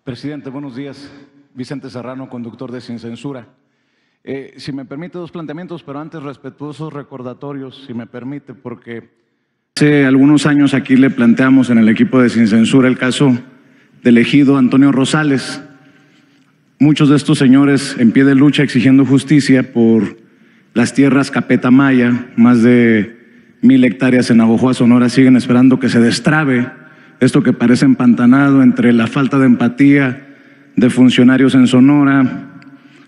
Presidente, buenos días. Vicente Serrano, conductor de Sin Censura. Si me permite, dos planteamientos, pero antes respetuosos recordatorios, si me permite, porque hace algunos años aquí le planteamos en el equipo de Sin Censura el caso del ejido Antonio Rosales. Muchos de estos señores en pie de lucha exigiendo justicia por las tierras Capetamaya, más de 1000 hectáreas en Navojoa, Sonora, siguen esperando que se destrabe esto que parece empantanado entre la falta de empatía de funcionarios en Sonora,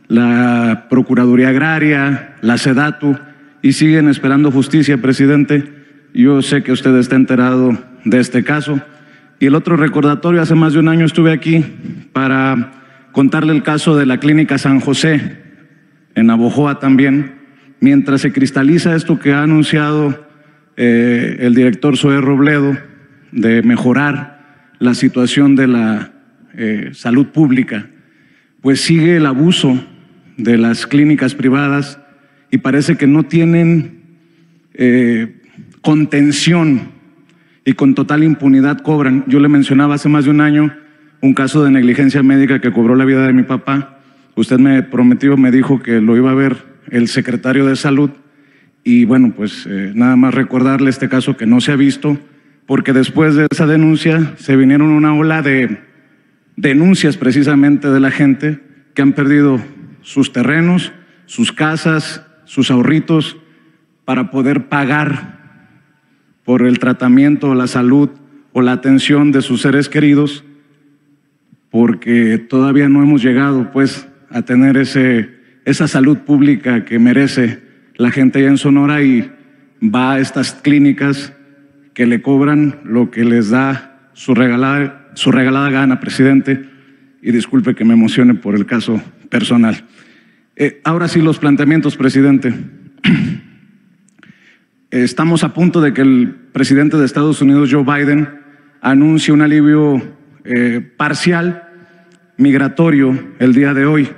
la Procuraduría Agraria, la SEDATU, y siguen esperando justicia, presidente. Yo sé que usted está enterado de este caso. Y el otro recordatorio, hace más de un año estuve aquí para contarle el caso de la Clínica San José, en Navojoa también, mientras se cristaliza esto que ha anunciado el director Zoé Robledo, de mejorar la situación de la salud pública, pues sigue el abuso de las clínicas privadas y parece que no tienen contención y con total impunidad cobran. Yo le mencionaba hace más de un año un caso de negligencia médica que cobró la vida de mi papá. Usted me prometió, me dijo que lo iba a ver el secretario de Salud y bueno, pues nada más recordarle este caso que no se ha visto, porque después de esa denuncia se vinieron una ola de denuncias precisamente de la gente que han perdido sus terrenos, sus casas, sus ahorritos para poder pagar por el tratamiento, la salud o la atención de sus seres queridos, porque todavía no hemos llegado pues a tener esa salud pública que merece la gente allá en Sonora, y va a estas clínicas que le cobran lo que les da su regalada gana, presidente, y disculpe que me emocione por el caso personal. Ahora sí, los planteamientos, presidente. Estamos a punto de que el presidente de Estados Unidos, Joe Biden, anuncie un alivio parcial migratorio el día de hoy.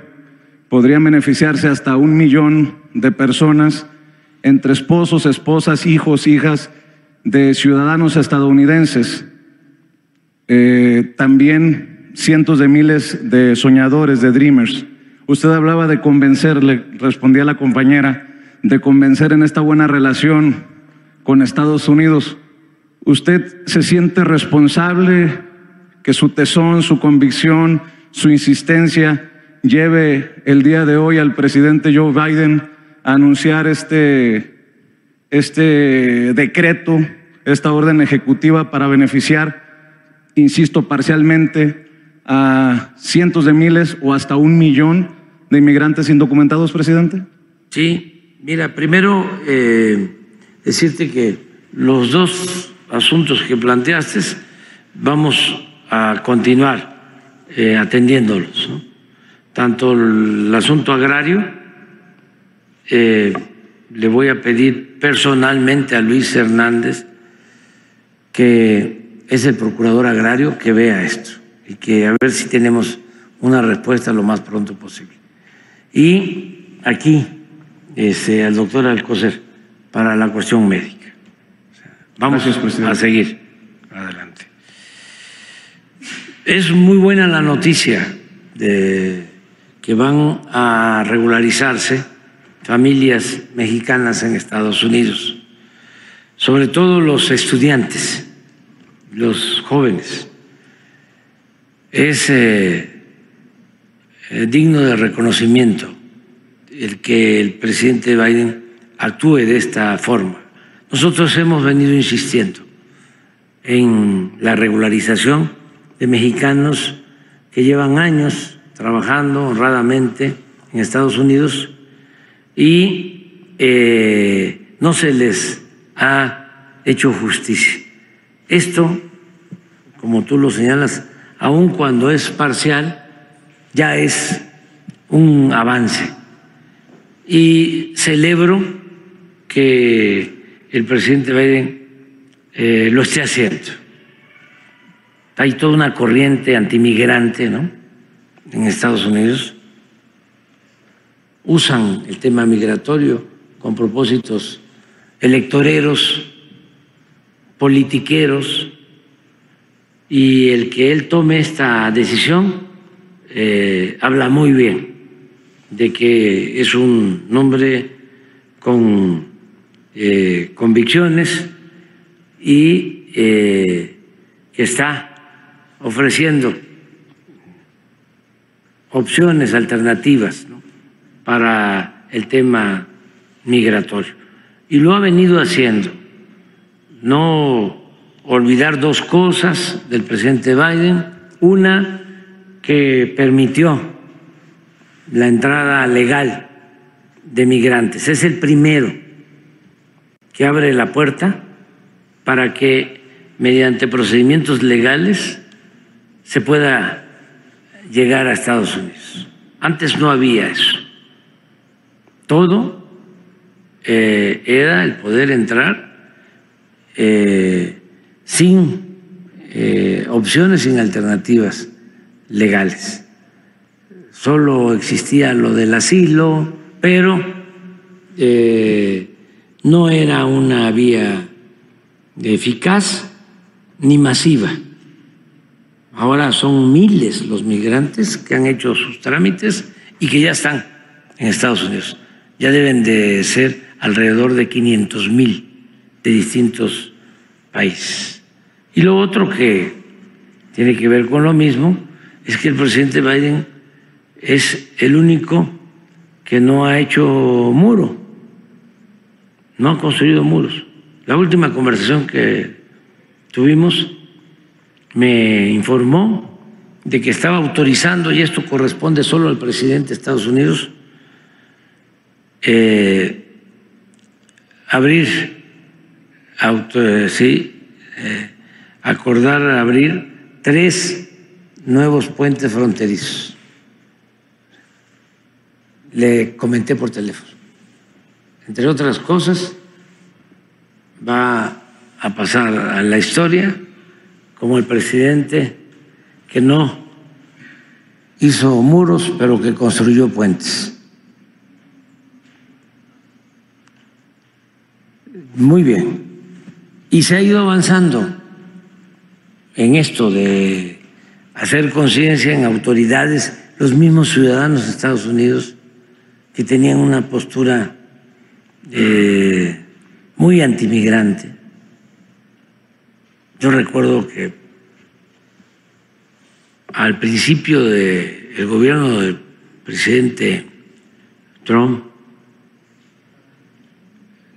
Podrían beneficiarse hasta 1 millón de personas, entre esposos, esposas, hijos, hijas de ciudadanos estadounidenses. También cientos de miles de soñadores, de dreamers. Usted hablaba de convencer, le respondía a la compañera, de convencer en esta buena relación con Estados Unidos. ¿Usted se siente responsable que su tesón, su convicción, su insistencia lleve el día de hoy al presidente Joe Biden a anunciar este decreto, esta orden ejecutiva para beneficiar, insisto, parcialmente a cientos de miles o hasta 1 millón de inmigrantes indocumentados, presidente? Sí, mira, primero decirte que los dos asuntos que planteaste vamos a continuar atendiéndolos, ¿no? Tanto el asunto agrario, le voy a pedir personalmente a Luis Hernández, que es el procurador agrario, que vea esto y que a ver si tenemos una respuesta lo más pronto posible. Y aquí al doctor Alcocer para la cuestión médica. Vamos a seguir adelante. Es muy buena la noticia de que van a regularizarse familias mexicanas en Estados Unidos, sobre todo los estudiantes, los jóvenes. Es digno de reconocimiento el que el presidente Biden actúe de esta forma. Nosotros hemos venido insistiendo en la regularización de mexicanos que llevan años trabajando honradamente en Estados Unidos y no se les ha hecho justicia. Esto, como tú lo señalas, aun cuando es parcial, ya es un avance. Y celebro que el presidente Biden lo esté haciendo. Hay toda una corriente antimigrante, ¿no?, en Estados Unidos. Usan el tema migratorio con propósitos electoreros, politiqueros, y el que él tome esta decisión habla muy bien de que es un hombre con convicciones y que está ofreciendo opciones alternativas, ¿no?, para el tema migratorio. Y lo ha venido haciendo. No olvidar dos cosas del presidente Biden. Una, que permitió la entrada legal de migrantes. Es el primero que abre la puerta para que mediante procedimientos legales se pueda llegar a Estados Unidos. Antes no había eso. Todo era el poder entrar sin opciones, sin alternativas legales. Solo existía lo del asilo, pero no era una vía eficaz ni masiva. Ahora son miles los migrantes que han hecho sus trámites y que ya están en Estados Unidos. Ya deben de ser alrededor de 500,000 de distintos países. Y lo otro que tiene que ver con lo mismo es que el presidente Biden es el único que no ha hecho muro, no ha construido muros. La última conversación que tuvimos me informó de que estaba autorizando, y esto corresponde solo al presidente de Estados Unidos, acordar abrir 3 nuevos puentes fronterizos. Le comenté por teléfono. Entre otras cosas, va a pasar a la historia como el presidente que no hizo muros, pero que construyó puentes. Muy bien. Y se ha ido avanzando en esto de hacer conciencia en autoridades, los mismos ciudadanos de Estados Unidos que tenían una postura muy antimigrante. Yo recuerdo que al principio del gobierno del presidente Trump,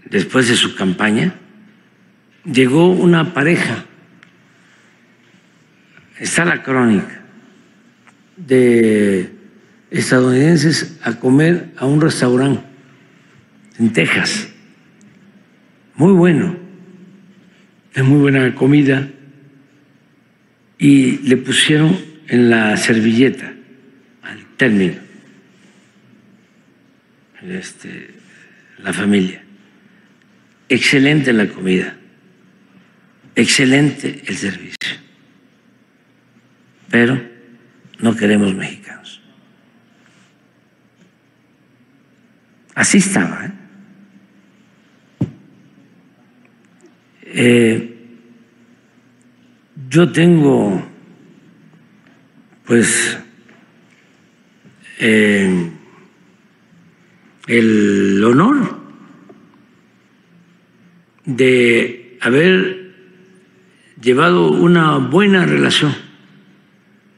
después de su campaña, llegó una pareja, está la crónica, de estadounidenses a comer a un restaurante en Texas, muy bueno, de muy buena comida, y le pusieron en la servilleta, al término, la familia. Excelente la comida, excelente el servicio, pero no queremos mexicanos. Así estaba, yo tengo, pues, el honor de haber llevado una buena relación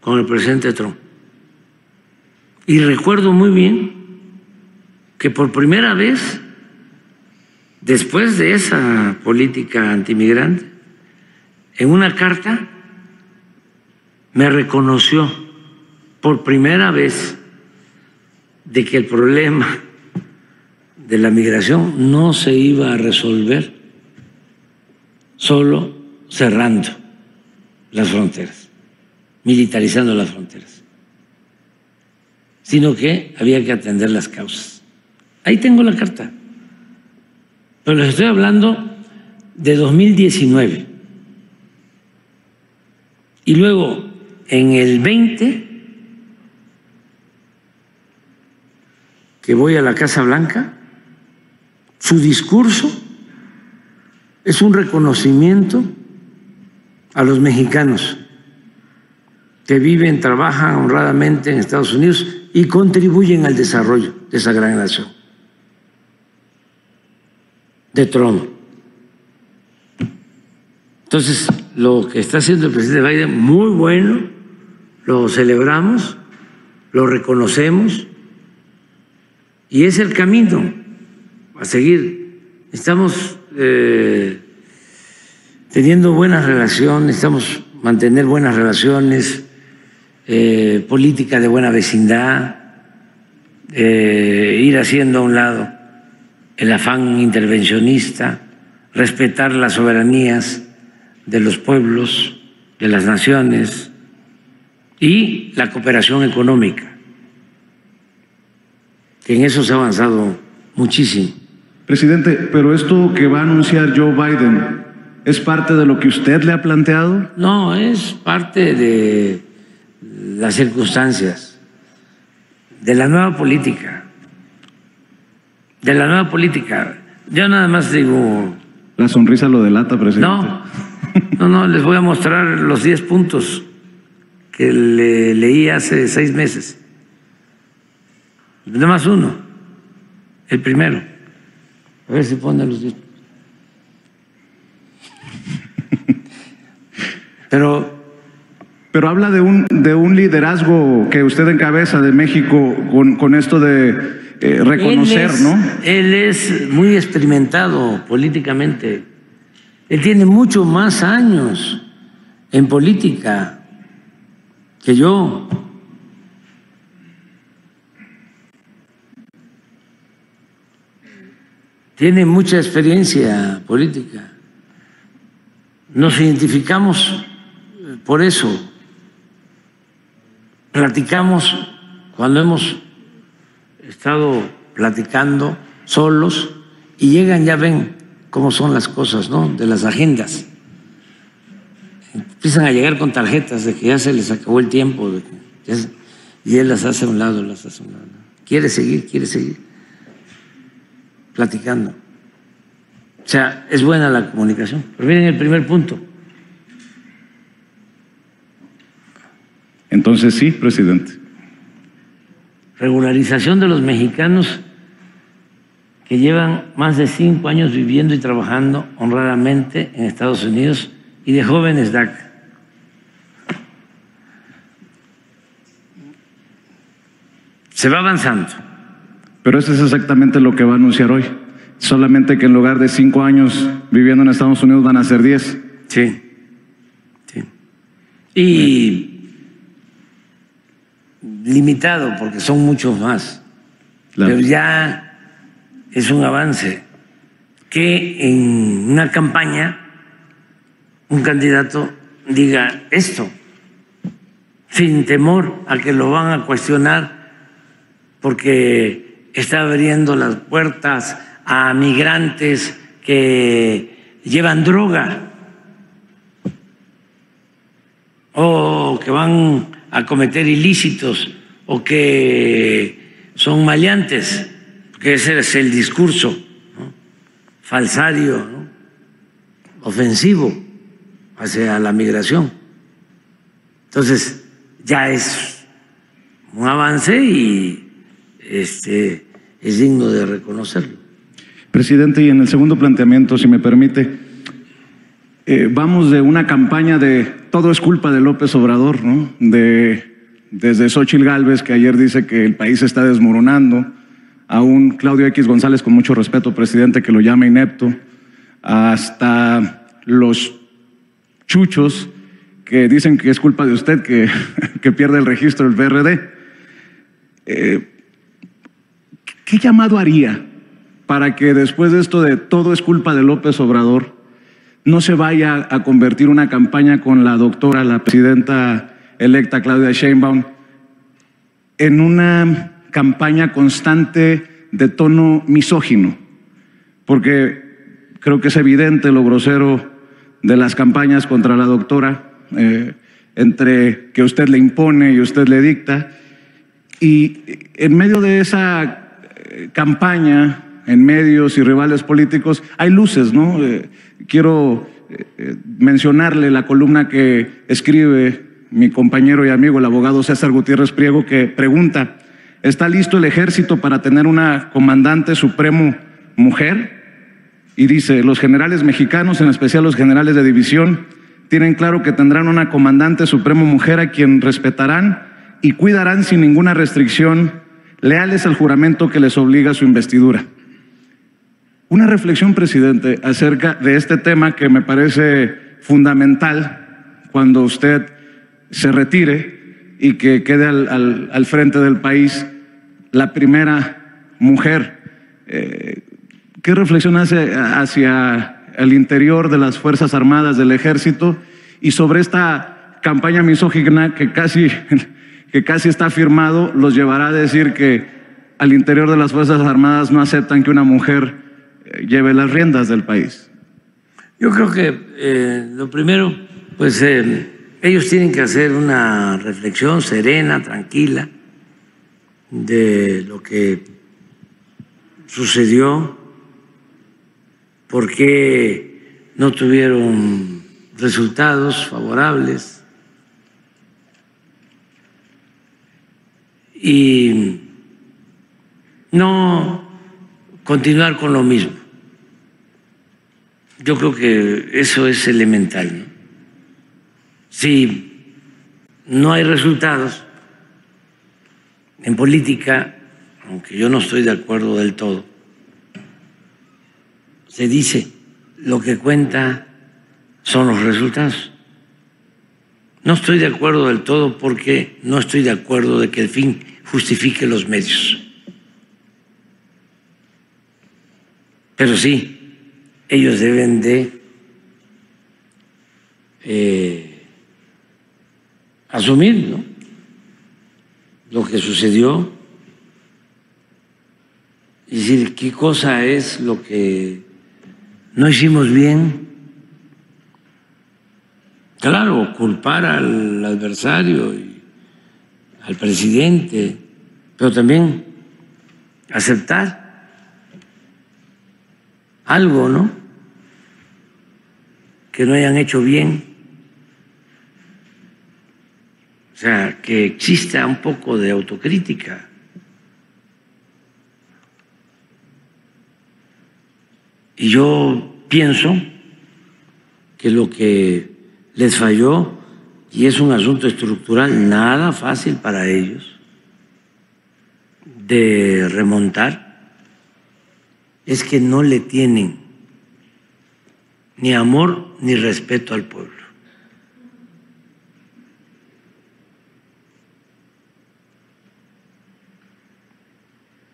con el presidente Trump. Y recuerdo muy bien que por primera vez, después de esa política antimigrante, en una carta me reconoció por primera vez de que el problema de la migración no se iba a resolver solo cerrando las fronteras, militarizando las fronteras, sino que había que atender las causas. Ahí tengo la carta, pero les estoy hablando de 2019. Y luego, en el 20, que voy a la Casa Blanca, su discurso es un reconocimiento a los mexicanos que viven, trabajan honradamente en Estados Unidos y contribuyen al desarrollo de esa gran nación, de Trump. Entonces, lo que está haciendo el presidente Biden, muy bueno, lo celebramos, lo reconocemos y es el camino a seguir. Estamos teniendo buenas relaciones, necesitamos mantener buenas relaciones, política de buena vecindad, ir haciendo a un lado el afán intervencionista, respetar las soberanías de los pueblos, de las naciones y la cooperación económica, que en eso se ha avanzado muchísimo. Presidente, pero esto que va a anunciar Joe Biden, ¿es parte de lo que usted le ha planteado? No, es parte de las circunstancias, de la nueva política, de la nueva política. Yo nada más digo... La sonrisa lo delata, presidente. No, les voy a mostrar los 10 puntos que le leí hace 6 meses. Nada más uno, el primero. A ver si ponen los 10. Pero habla de un liderazgo que usted encabeza de México con esto de reconocer, ¿no? Él es muy experimentado políticamente. Él tiene mucho más años en política que yo. Tiene mucha experiencia política. Nos identificamos por eso. Platicamos cuando hemos estado platicando solos y llegan, ya ven cómo son las cosas, ¿no? De las agendas. Empiezan a llegar con tarjetas de que ya se les acabó el tiempo y él las hace a un lado, las hace a un lado. Quiere seguir platicando. O sea, es buena la comunicación. Pero miren el primer punto. Entonces sí, presidente. Regularización de los mexicanos que llevan más de 5 años viviendo y trabajando honradamente en Estados Unidos y de jóvenes DACA. Se va avanzando. Pero eso es exactamente lo que va a anunciar hoy. Solamente que en lugar de 5 años viviendo en Estados Unidos van a ser 10. Sí. Y limitado porque son muchos más. Claro. Pero ya es un avance que en una campaña un candidato diga esto sin temor a que lo van a cuestionar porque está abriendo las puertas a migrantes que llevan droga o que van a cometer ilícitos o que son maleantes, porque ese es el discurso, ¿no? Falsario, ¿no? Ofensivo hacia la migración. Entonces, ya es un avance y es digno de reconocerlo. Presidente, y en el segundo planteamiento, si me permite, vamos de una campaña de todo es culpa de López Obrador, ¿no? Desde Xóchitl Gálvez, que ayer dice que el país se está desmoronando, a un Claudio X González, con mucho respeto, presidente, que lo llama inepto, hasta los chuchos que dicen que es culpa de usted que pierde el registro del PRD. ¿Qué llamado haría para que después de esto de todo es culpa de López Obrador no se vaya a convertir una campaña con la doctora, la presidenta electa Claudia Sheinbaum, en una campaña constante de tono misógino? Porque creo que es evidente lo grosero de las campañas contra la doctora, entre que usted le impone y usted le dicta, y en medio de esa campaña, en medios y rivales políticos, hay luces, ¿no? Quiero mencionarle la columna que escribe mi compañero y amigo, el abogado César Gutiérrez Priego, que pregunta: ¿está listo el ejército para tener una comandante supremo mujer? Y dice: los generales mexicanos, en especial los generales de división, tienen claro que tendrán una comandante supremo mujer a quien respetarán y cuidarán sin ninguna restricción, leales al juramento que les obliga a su investidura. Una reflexión, presidente, acerca de este tema que me parece fundamental cuando usted se retire y que quede al frente del país la primera mujer. ¿Qué reflexión hace hacia el interior de las Fuerzas Armadas, del Ejército, y sobre esta campaña misógina que casi está firmado, los llevará a decir que al interior de las Fuerzas Armadas no aceptan que una mujer lleve las riendas del país? Yo creo que lo primero, pues ellos tienen que hacer una reflexión serena, tranquila, de lo que sucedió, por qué no tuvieron resultados favorables y no continuar con lo mismo. Yo creo que eso es elemental, ¿no? Si no hay resultados en política, aunque yo no estoy de acuerdo del todo, se dice lo que cuenta son los resultados. No estoy de acuerdo del todo porque no estoy de acuerdo de que el fin justifique los medios. Pero sí, ellos deben de asumir, ¿no?, lo que sucedió y decir qué cosa es lo que no hicimos bien. Claro, culpar al adversario y al presidente, pero también aceptar algo, ¿no?, que no hayan hecho bien. O sea, que exista un poco de autocrítica. Y yo pienso que lo que les falló, y es un asunto estructural, nada fácil para ellos de remontar, es que no le tienen ni amor ni respeto al pueblo.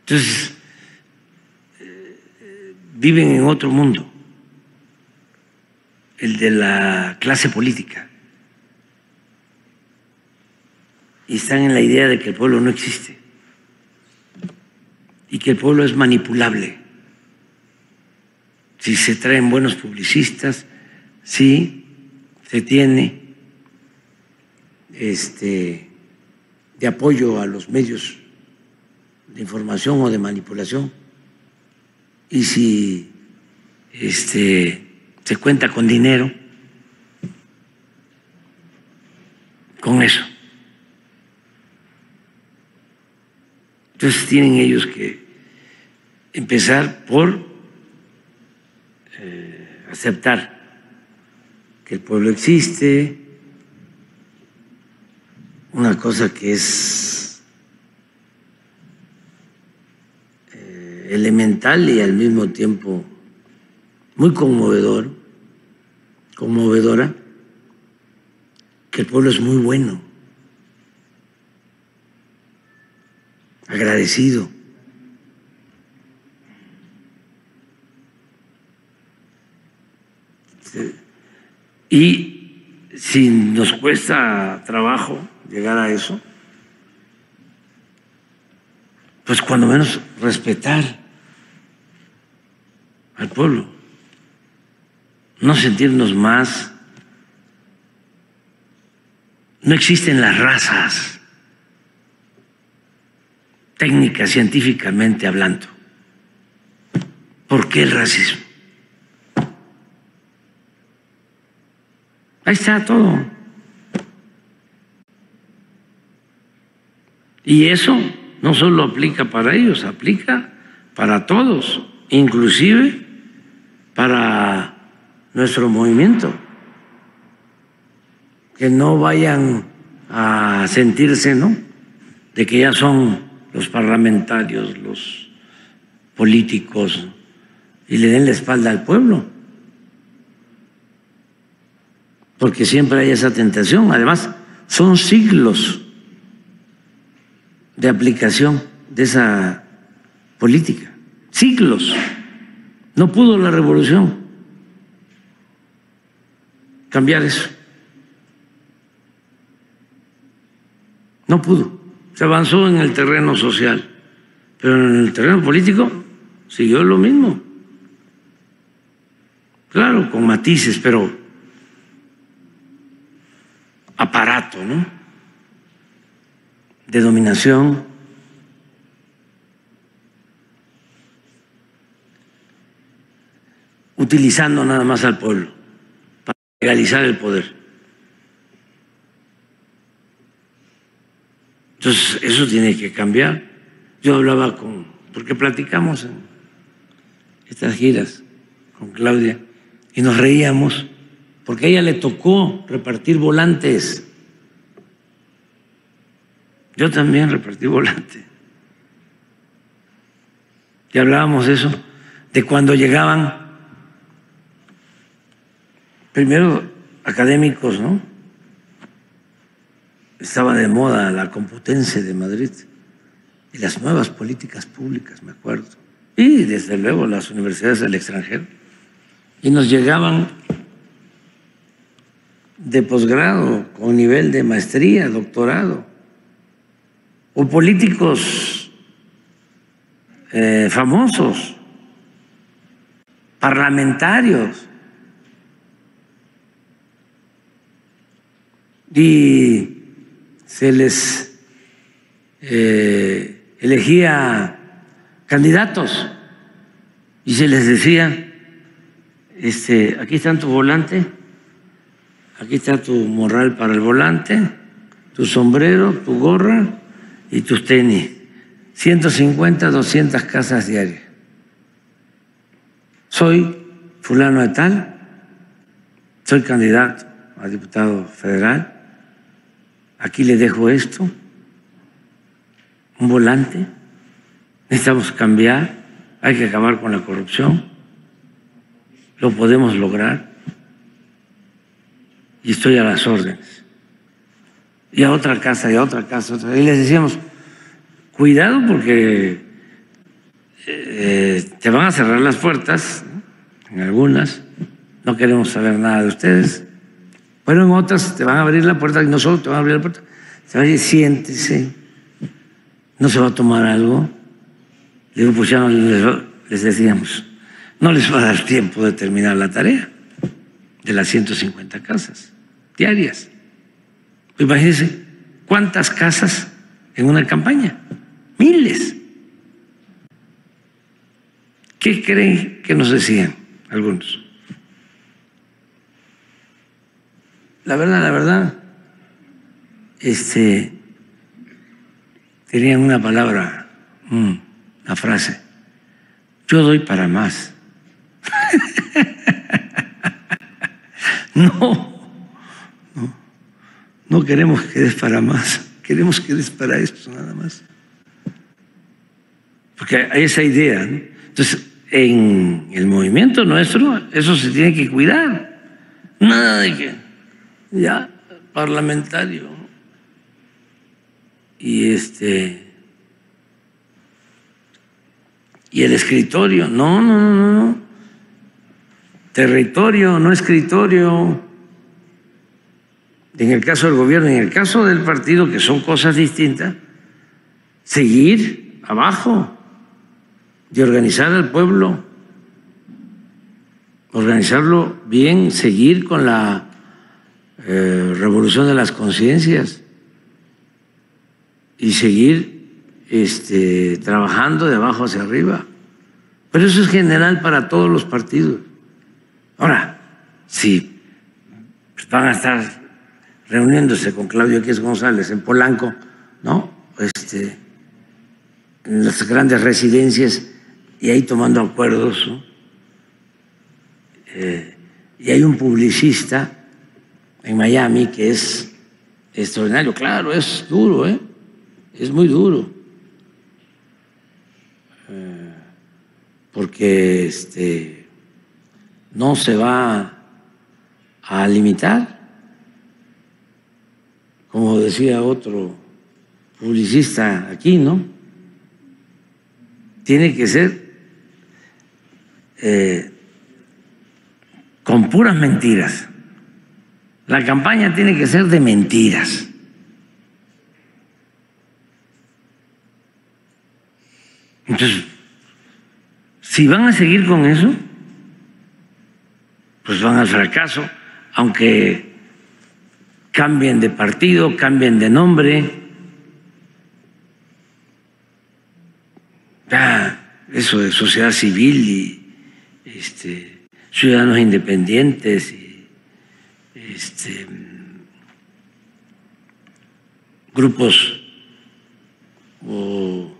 Entonces, viven en otro mundo, el de la clase política, y están en la idea de que el pueblo no existe y que el pueblo es manipulable. Si se traen buenos publicistas, si se tiene de apoyo a los medios de información o de manipulación, y si se cuenta con dinero, con eso. Entonces tienen ellos que empezar por aceptar que el pueblo existe, una cosa que es elemental y al mismo tiempo muy conmovedora, que el pueblo es muy bueno, agradecido. Y si nos cuesta trabajo llegar a eso, pues cuando menos respetar al pueblo, no sentirnos más. No existen las razas, técnicas, científicamente hablando. ¿Por qué el racismo? Ahí está todo. Y eso no solo aplica para ellos, aplica para todos, inclusive para nuestro movimiento. Que no vayan a sentirse, ¿no?, de que ya son los parlamentarios, los políticos, y le den la espalda al pueblo. Porque siempre hay esa tentación. Además, son siglos de aplicación de esa política. Siglos. No pudo la revolución cambiar eso. No pudo. Se avanzó en el terreno social, pero en el terreno político siguió lo mismo. Claro, con matices, pero aparato, ¿no?, de dominación. Utilizando nada más al pueblo para legalizar el poder. Entonces, eso tiene que cambiar. Yo hablaba porque platicamos en estas giras con Claudia y nos reíamos porque a ella le tocó repartir volantes. Yo también repartí volantes. Y hablábamos de eso, de cuando llegaban primero académicos, ¿no? Estaba de moda la Complutense de Madrid y las nuevas políticas públicas, me acuerdo. Y desde luego las universidades del extranjero. Y nos llegaban de posgrado, con nivel de maestría, doctorado, o políticos famosos, parlamentarios. Y se les elegía candidatos y se les decía, aquí está tu volante, aquí está tu morral para el volante, tu sombrero, tu gorra y tus tenis. 150, 200 casas diarias. Soy fulano de tal, soy candidato a diputado federal. Aquí le dejo esto, un volante. Necesitamos cambiar, hay que acabar con la corrupción. Lo podemos lograr. Y estoy a las órdenes. Y a otra casa, y a otra casa. Y les decíamos, cuidado porque te van a cerrar las puertas, en algunas. No queremos saber nada de ustedes. Bueno, en otras te van a abrir la puerta y no solo te van a abrir la puerta, te van a decir, siéntese, no se va a tomar algo. Le digo, pues ya no les decíamos, no les va a dar tiempo de terminar la tarea de las 150 casas diarias. Imagínense cuántas casas en una campaña, miles. ¿Qué creen que nos decían algunos? La verdad, tenían una palabra, una frase, yo doy para más. No queremos que des para más, queremos que des para esto nada más. Porque hay esa idea, ¿no? Entonces, en el movimiento nuestro, eso se tiene que cuidar. Nada de que ya parlamentario y el escritorio, no, territorio, no escritorio. En el caso del gobierno, en el caso del partido, que son cosas distintas, seguir abajo y organizar al pueblo, organizarlo bien, seguir con la revolución de las conciencias y seguir trabajando de abajo hacia arriba. Pero eso es general para todos los partidos. Ahora, si van a estar reuniéndose con Claudio X González en Polanco, ¿no?, en las grandes residencias y ahí tomando acuerdos, ¿no? Y hay un publicista en Miami que es extraordinario. Claro, es duro, es muy duro, porque no se va a limitar, como decía otro publicista aquí, ¿no? Tiene que ser con puras mentiras. La campaña tiene que ser de mentiras. Entonces, si van a seguir con eso, pues van al fracaso, aunque cambien de partido, cambien de nombre. Eso de sociedad civil y ciudadanos independientes y grupos o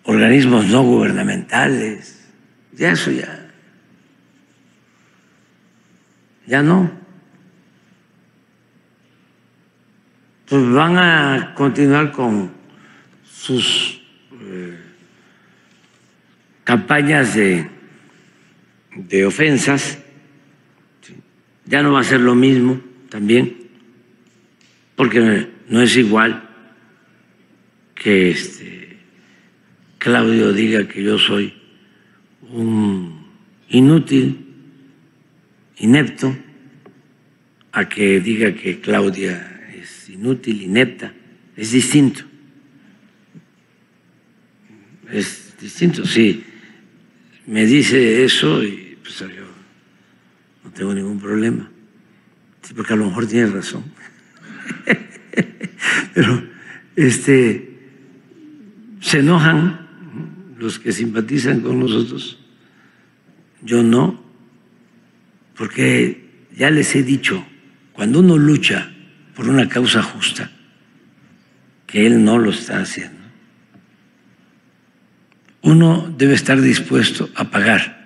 organismos no gubernamentales, ya eso ya no. Pues van a continuar con sus campañas de ofensas. Ya no va a ser lo mismo también, porque no es igual que Claudio diga que yo soy un inútil, inepto, a que diga que Claudia es inútil, inepta. Es distinto. Es distinto. Sí, me dice eso y pues yo no tengo ningún problema. Sí, porque a lo mejor tiene razón. Pero se enojan los que simpatizan con nosotros. Yo no, porque ya les he dicho, cuando uno lucha por una causa justa, que él no lo está haciendo, uno debe estar dispuesto a pagar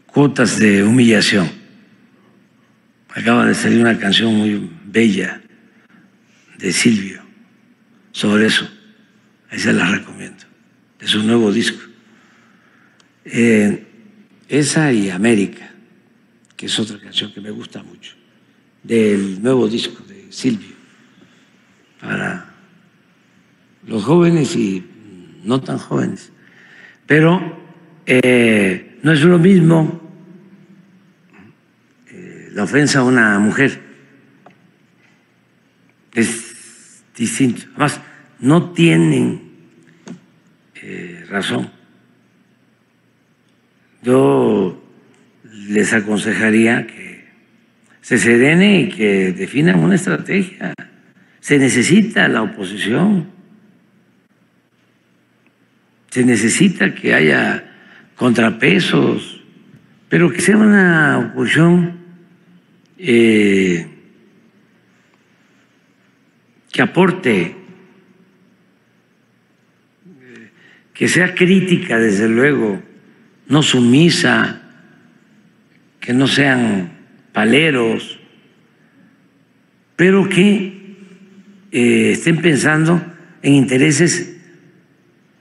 cuotas de humillación. Acaba de salir una canción muy bella de Silvio sobre eso. Ahí se la recomiendo, de su nuevo disco. Esa y América, que es otra canción que me gusta mucho, del nuevo disco de Silvio, para los jóvenes y no tan jóvenes. Pero no es lo mismo la ofensa a una mujer. Es distinto. Además, no tienen razón. Yo les aconsejaría que se serenen y que definan una estrategia. Se necesita la oposición. Se necesita que haya contrapesos, pero que sea una oposición que aporte, que sea crítica, desde luego, no sumisa, que no sean paleros, pero que estén pensando en intereses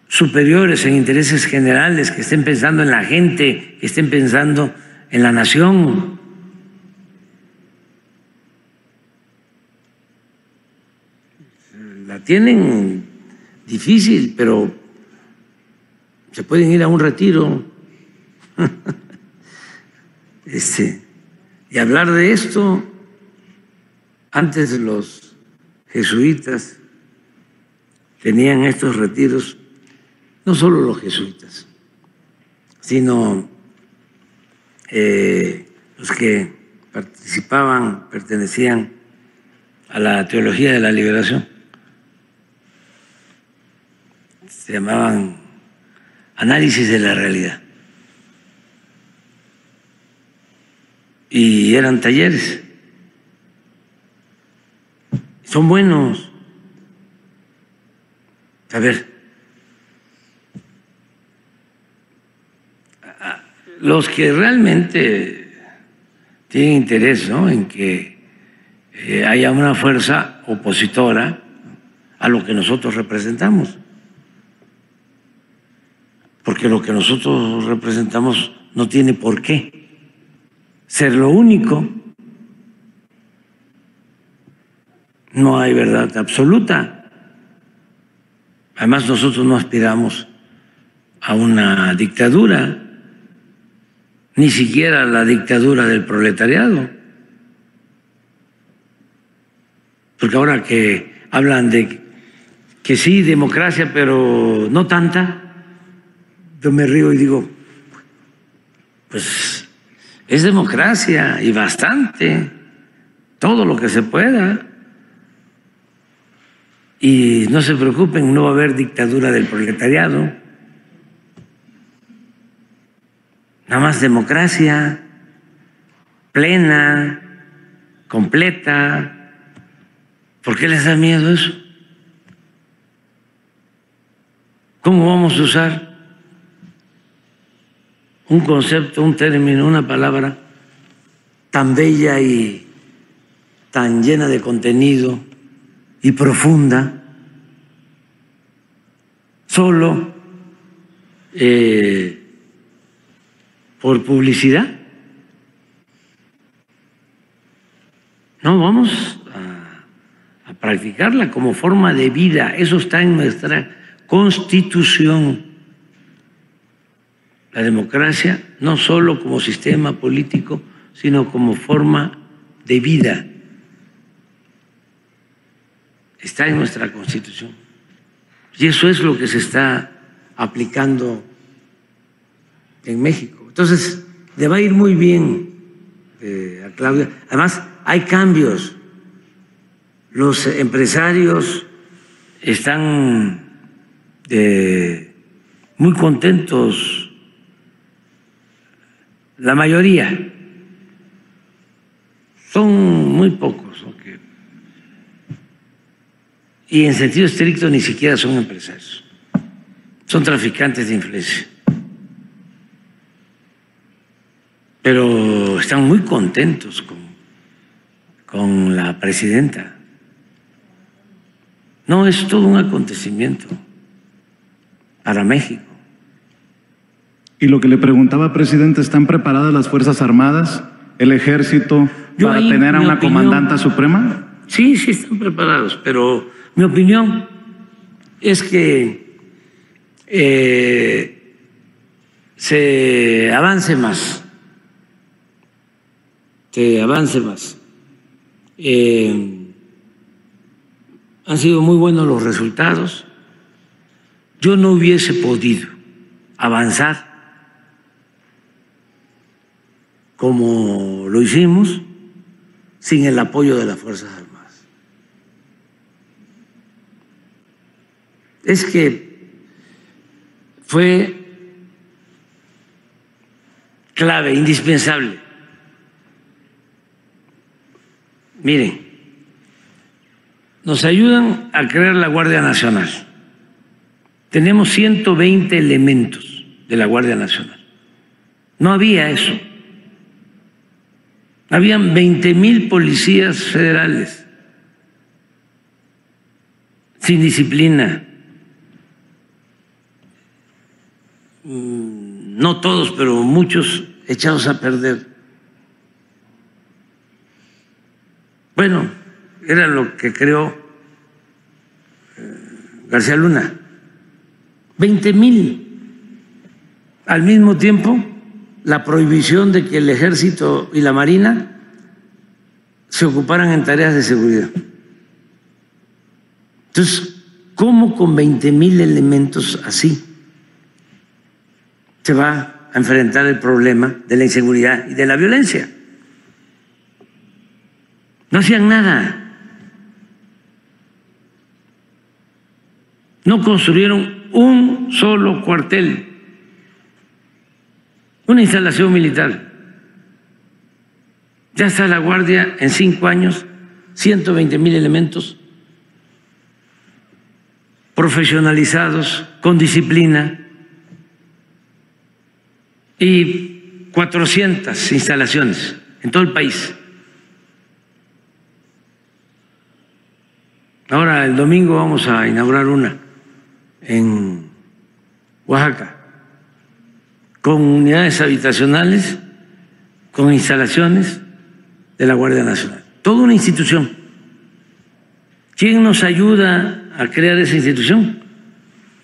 superiores, en intereses generales, que estén pensando en la gente, que estén pensando en la nación. La tienen difícil, pero se pueden ir a un retiro y hablar de esto. Antes los jesuitas tenían estos retiros, no solo los jesuitas, sino los que participaban, pertenecían a la teología de la liberación. Se llamaban análisis de la realidad. Y eran talleres. son buenos. A ver, los que realmente tienen interés, ¿no?, en que haya una fuerza opositora a lo que nosotros representamos, porque lo que nosotros representamos no tiene por qué ser lo único. No hay verdad absoluta. Además, nosotros no aspiramos a una dictadura, ni siquiera a la dictadura del proletariado. Porque ahora que hablan de que sí, democracia, pero no tanta, yo me río y digo, pues es democracia y bastante, todo lo que se pueda. Y no se preocupen, no va a haber dictadura del proletariado. Nada más democracia plena, completa. ¿Por qué les da miedo eso? ¿Cómo vamos a usar un concepto, un término, una palabra tan bella y tan llena de contenido y profunda solo por publicidad? No, vamos a practicarla como forma de vida. Eso está en nuestra Constitución. La democracia no solo como sistema político, sino como forma de vida. Está en nuestra Constitución. Y eso es lo que se está aplicando en México. Entonces, le va a ir muy bien a Claudia. Además, hay cambios. Los empresarios están muy contentos, la mayoría. Son muy pocos, ¿no?, y en sentido estricto ni siquiera son empresarios, son traficantes de influencia. Pero están muy contentos con la presidenta. No, es todo un acontecimiento para México. Y lo que le preguntaba, presidente, ¿están preparadas las Fuerzas Armadas, el Ejército, para tener a una comandanta suprema? Sí, sí están preparados, pero mi opinión es que se avance más, han sido muy buenos los resultados. Yo no hubiese podido avanzar como lo hicimos sin el apoyo de las Fuerzas Armadas. Es que fue clave, indispensable. Miren, nos ayudan a crear la Guardia Nacional. Tenemos 120 elementos de la Guardia Nacional. No había eso. Habían 20,000 policías federales sin disciplina. No todos, pero muchos echados a perder. Bueno, era lo que creó García Luna. 20,000. Al mismo tiempo, la prohibición de que el Ejército y la Marina se ocuparan en tareas de seguridad. Entonces, ¿cómo con 20,000 elementos así se va a enfrentar el problema de la inseguridad y de la violencia? No hacían nada. No construyeron un solo cuartel, una instalación militar. Ya está la Guardia en 5 años, 120,000 elementos profesionalizados, con disciplina, y 400 instalaciones en todo el país. Ahora el domingo vamos a inaugurar una en Oaxaca, con unidades habitacionales, con instalaciones de la Guardia Nacional. Toda una institución. ¿Quién nos ayuda a crear esa institución?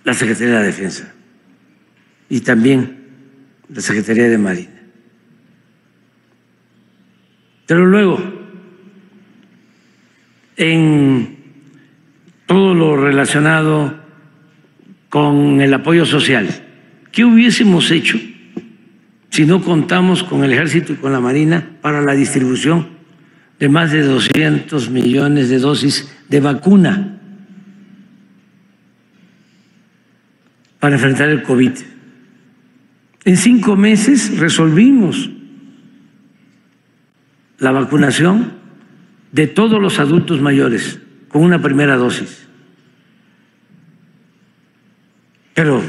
La Secretaría de Defensa y también la Secretaría de Marina. Pero luego, en todo lo relacionado con el apoyo social, ¿qué hubiésemos hecho si no contamos con el Ejército y con la Marina para la distribución de más de 200 millones de dosis de vacuna para enfrentar el COVID? En 5 meses resolvimos la vacunación de todos los adultos mayores con una primera dosis. Pero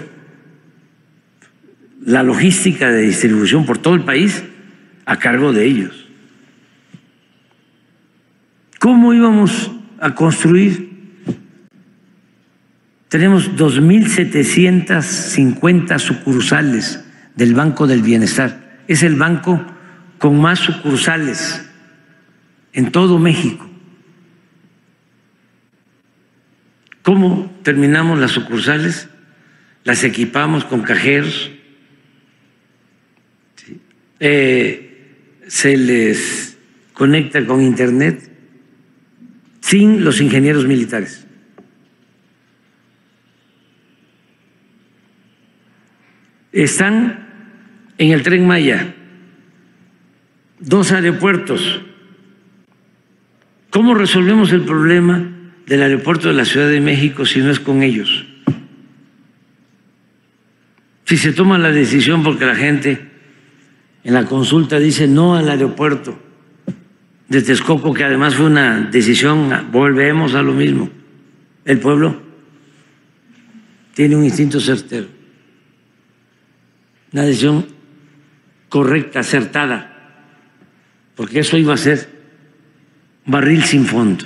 la logística de distribución por todo el país a cargo de ellos. ¿Cómo íbamos a construir? Tenemos 2.750 sucursales del Banco del Bienestar. Es el banco con más sucursales en todo México. ¿Cómo terminamos las sucursales? Las equipamos con cajeros, ¿sí? Se les conecta con internet sin los ingenieros militares. Están en el Tren Maya 2 aeropuertos. ¿Cómo resolvemos el problema del aeropuerto de la Ciudad de México si no es con ellos? Si se toma la decisión porque la gente en la consulta dice no al aeropuerto de Texcoco, que además fue una decisión, volvemos a lo mismo. El pueblo tiene un instinto certero, una decisión correcta, acertada, porque eso iba a ser barril sin fondo,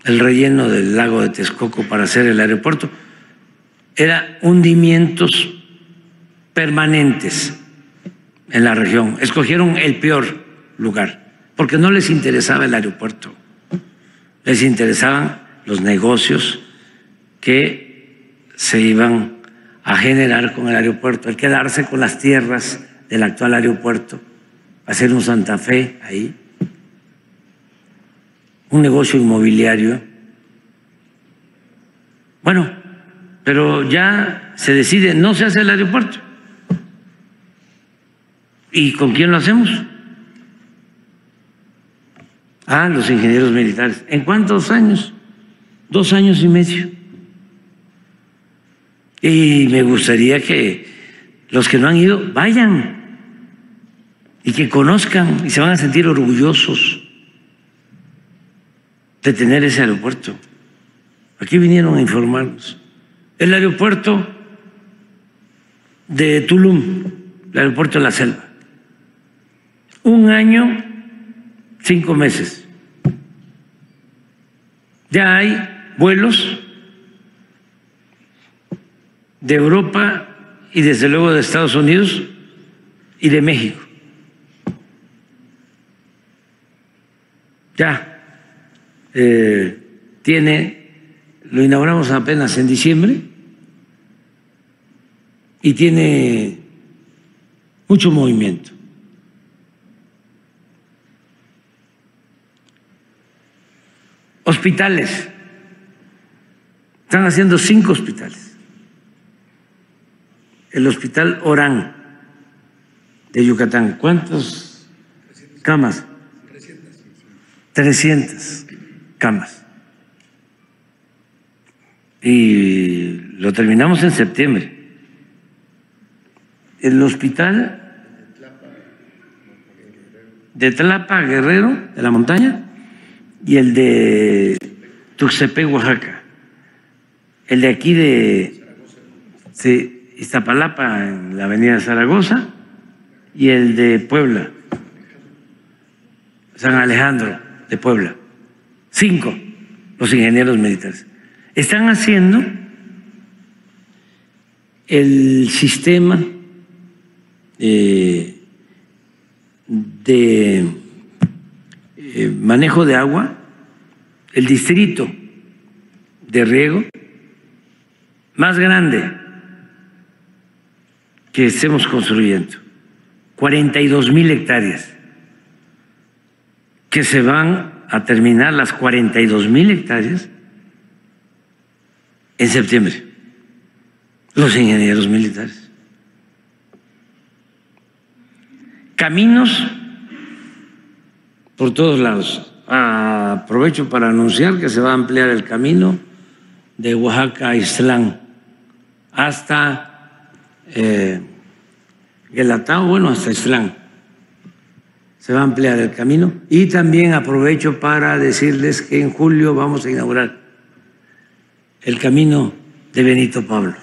el relleno del lago de Texcoco para hacer el aeropuerto. Era hundimientos permanentes en la región. Escogieron el peor lugar porque no les interesaba el aeropuerto, les interesaban los negocios que se iban a generar con el aeropuerto, el quedarse con las tierras del actual aeropuerto, hacer un Santa Fe ahí, un negocio inmobiliario. Bueno, pero ya se decide, no se hace el aeropuerto. ¿Y con quién lo hacemos? Ah, los ingenieros militares. ¿En cuántos años? 2 años y medio. Y me gustaría que los que no han ido vayan y que conozcan y se van a sentir orgullosos de tener ese aeropuerto. Aquí vinieron a informarnos. El aeropuerto de Tulum, el aeropuerto de la Selva. 1 año, 5 meses. Ya hay vuelos de Europa y desde luego de Estados Unidos y de México. Ya lo inauguramos apenas en diciembre y tiene mucho movimiento. Hospitales. Están haciendo 5 hospitales. El Hospital Orán de Yucatán. ¿Cuántas camas? 300 camas. Y lo terminamos en septiembre. El hospital de Tlapa, Guerrero, de la montaña, y el de Tuxtepec, Oaxaca. el de aquí de Iztapalapa, en la avenida Zaragoza, y el de Puebla, San Alejandro de Puebla. 5, los ingenieros militares. Están haciendo el sistema de manejo de agua, el distrito de riego más grande que estemos construyendo, 42,000 hectáreas, que se van a terminar las 42,000 hectáreas en septiembre, los ingenieros militares. Caminos por todos lados. Aprovecho para anunciar que se va a ampliar el camino de Oaxaca a Ixtlán hasta Guelatao, bueno, hasta Ixtlán. Se va a ampliar el camino. Y también aprovecho para decirles que en julio vamos a inaugurar el camino de Benito Pablo,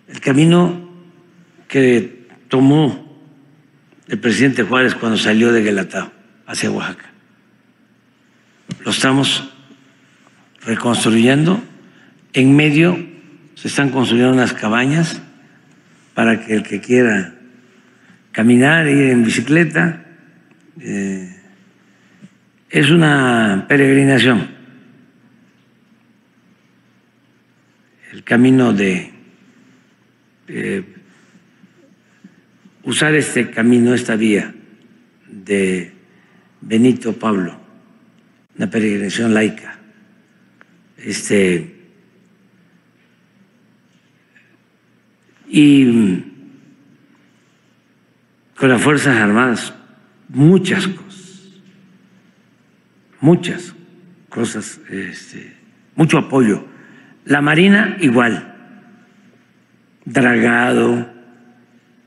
el camino que tomó el presidente Juárez cuando salió de Guelatao hacia Oaxaca. Lo estamos reconstruyendo. En medio se están construyendo unas cabañas para que el que quiera caminar, ir en bicicleta, es una peregrinación. El camino de usar este camino, esta vía de Benito Pablo, una peregrinación laica, y con las Fuerzas Armadas muchas cosas, mucho apoyo. La Marina igual, dragado,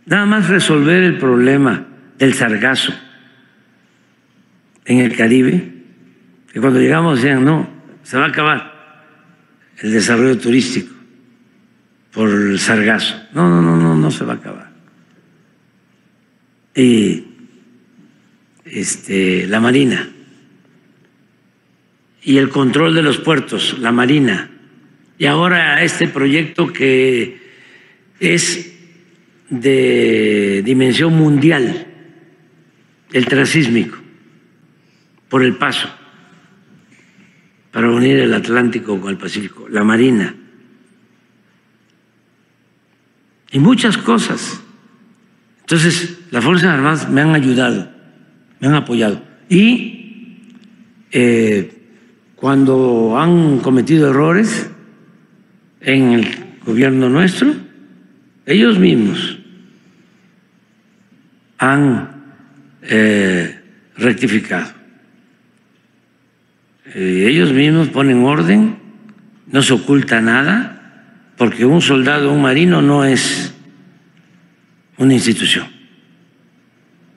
nada más resolver el problema del sargazo en el Caribe, que cuando llegamos decían, no, se va a acabar el desarrollo turístico por el sargazo. No se va a acabar. Y la Marina y el control de los puertos, la Marina. Y ahora este proyecto que es de dimensión mundial, el transísmico, por el paso, para unir el Atlántico con el Pacífico, la Marina. Y muchas cosas. Entonces, las Fuerzas Armadas me han ayudado, me han apoyado. Y cuando han cometido errores en el gobierno nuestro, ellos mismos han rectificado. Ellos mismos ponen orden, no se oculta nada, porque un soldado, un marino no es una institución.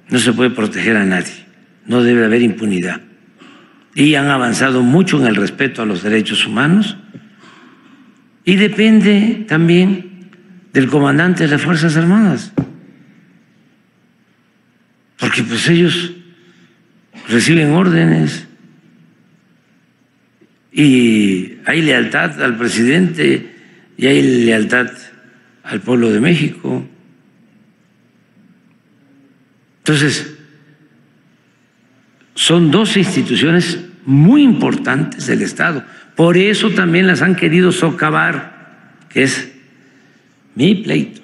No se puede proteger a nadie, no debe haber impunidad. Y han avanzado mucho en el respeto a los derechos humanos. Y depende también del comandante de las Fuerzas Armadas, porque pues ellos reciben órdenes y hay lealtad al presidente y hay lealtad al pueblo de México. Entonces, son dos instituciones muy importantes del Estado. Por eso también las han querido socavar, que es mi pleito.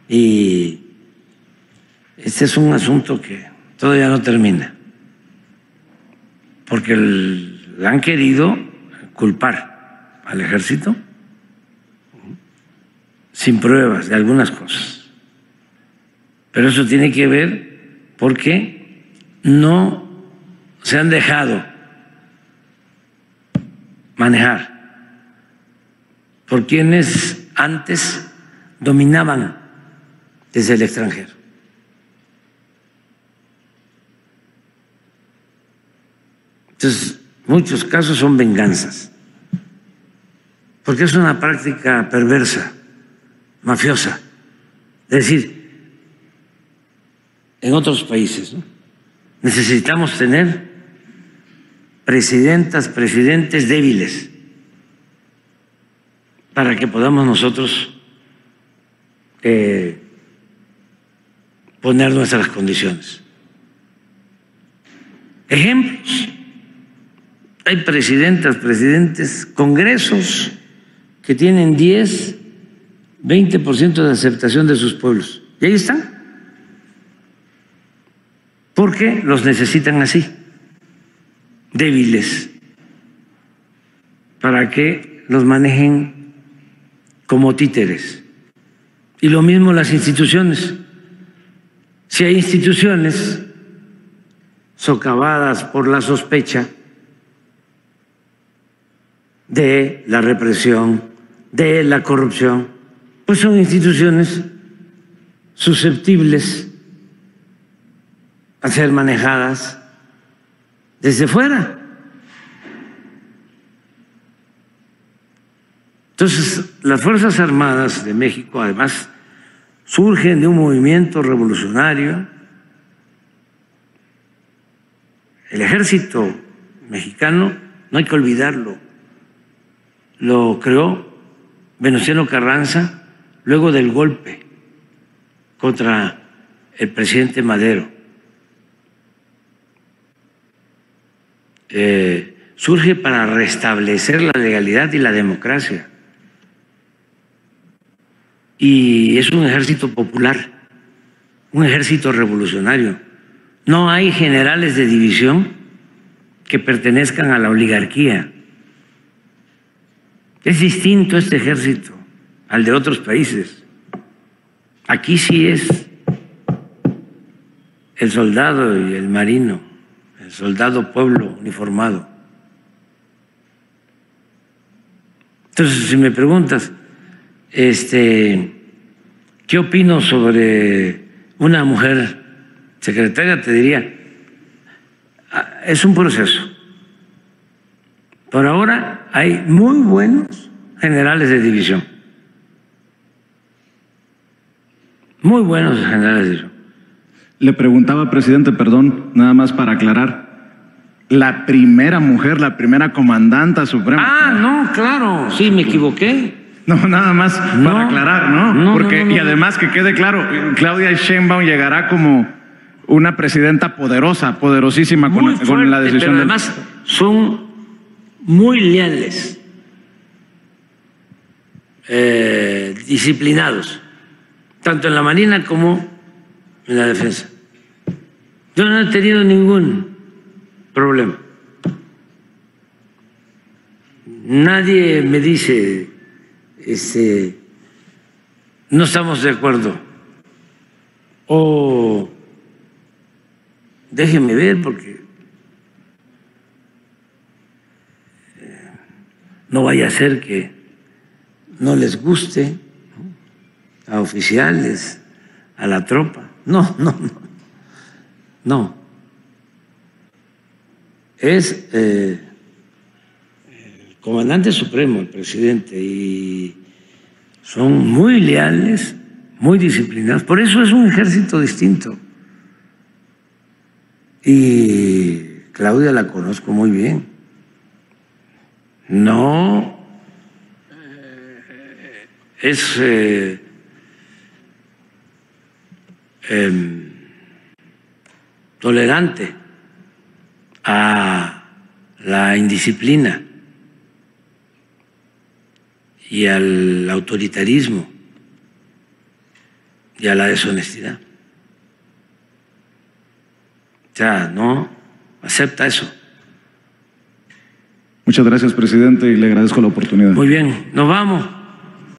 Y este es un asunto que todavía no termina, porque han querido culpar al ejército sin pruebas de algunas cosas. Pero eso tiene que ver porque no se han dejado manejar por quienes antes dominaban desde el extranjero. Entonces, muchos casos son venganzas. porque es una práctica perversa, mafiosa. Es decir, en otros países, ¿no?, necesitamos tener presidentas, presidentes débiles para que podamos nosotros poner nuestras condiciones. Ejemplos: hay presidentas, presidentes, congresos que tienen 10, 20% de aceptación de sus pueblos. Y ahí están, porque los necesitan así, débiles, para que los manejen como títeres. Y lo mismo las instituciones. Si hay instituciones socavadas por la sospecha de la represión, de la corrupción, pues son instituciones susceptibles a ser manejadas desde fuera. Entonces, las Fuerzas Armadas de México, además, surgen de un movimiento revolucionario. El ejército mexicano, no hay que olvidarlo, lo creó Venustiano Carranza luego del golpe contra el presidente Madero. Surge para restablecer la legalidad y la democracia. Y es un ejército popular, un ejército revolucionario. No hay generales de división que pertenezcan a la oligarquía. Es distinto este ejército al de otros países. Aquí sí es el soldado y el marino, el soldado pueblo uniformado. Entonces, si me preguntas, ¿qué opino sobre una mujer secretaria? Te diría, es un proceso. Por ahora hay muy buenos generales de división. Muy buenos generales de división. Le preguntaba, presidente, perdón, nada más para aclarar, la primera mujer, la primera comandanta suprema. Ah, no, claro, sí, me equivoqué. No, nada más para aclarar, ¿no? Porque, y además que quede claro, Claudia Sheinbaum llegará como una presidenta poderosa, poderosísima con la decisión. Pero además son muy leales, disciplinados, tanto en la Marina como en la Defensa. Yo no he tenido ningún problema. Nadie me dice, no estamos de acuerdo, o déjenme ver porque no vaya a ser que no les guste, ¿no?, a oficiales, a la tropa. No. Es el comandante supremo, el presidente, y son muy leales, muy disciplinados. Por eso es un ejército distinto. Y Claudia la conozco muy bien. No es tolerante a la indisciplina y al autoritarismo y a la deshonestidad. O sea, no acepta eso. Muchas gracias, presidente, y le agradezco la oportunidad. Muy bien, nos vamos.